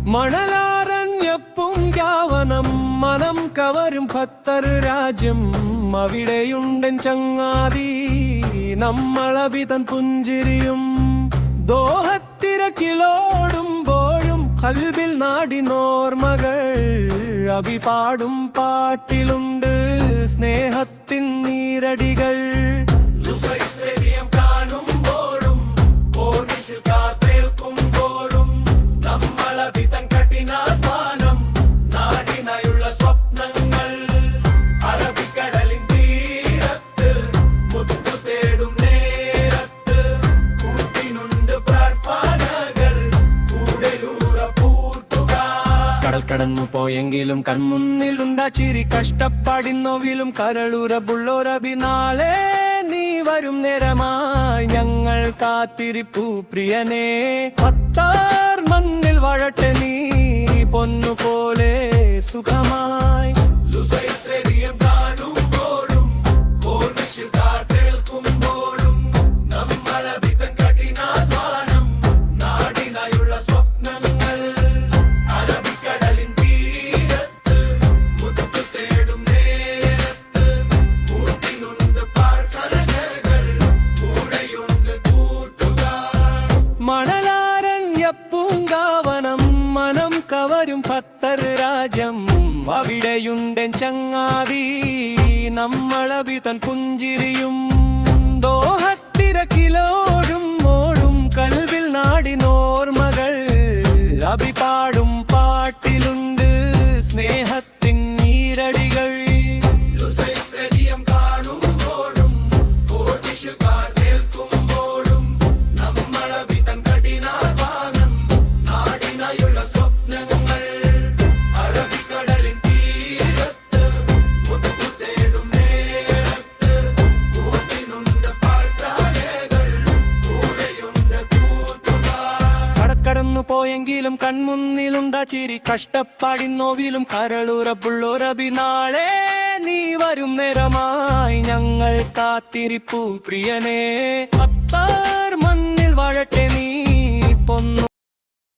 മണലാരണ്യപ്പൂങ്കാവനം മനം കവരും ഖത്തർ രാജ്യം അവിടെയുണ്ടൻ ചങ്ങാതി നമ്മളഭിതൻ പുഞ്ചിരിയും ദോഹത്തിരക്കിലോടുമ്പോഴും കൽബിൽ നാടിനോർമകൾ അഭിപാടും പാട്ടിലുണ്ട് സ്നേഹത്തിൻ നീരടികൾ കടന്നു പോയെങ്കിലും കൺമുന്നിലുണ്ടാ ചിരി കഷ്ടപ്പാടിന്നോവിലും കരളുറബുള്ളോരബി നാളെ നീ വരും നേരമായി ഞങ്ങൾ കാത്തിരിപ്പു പ്രിയനേ ഖത്തർ മണ്ണിൽ വാഴട്ടെ നീ പൊന്നുപോലെ സുഖമായി മണലാരണ്യപ്പൂങ്കാവനം മനം കവരും ഖത്തർ രാജ്യം അവിടെയുണ്ടൻ ചങ്ങാതി നമ്മളഭിതൻ പുഞ്ചിരിയും ദോഹത്തിരക്കിലോടും ഓടും കൽവിൽ നാടിനോർമകൾ അഭിപാടും പാട്ടിലുണ്ട് സ്നേഹത്തിൻ നീരടികൾ കടന്നു പോയെങ്കിലും കൺമുന്നിലുണ്ടാ ചിരി കഷ്ടപ്പാടിന്നോവിലും കരളുറബുള്ളോരബി നാളെ നീ വരും നേരമായി ഞങ്ങൾ കാത്തിരിപ്പു പ്രിയനേ ഖത്തർ മണ്ണിൽ വാഴട്ടെ നീ പൊന്നു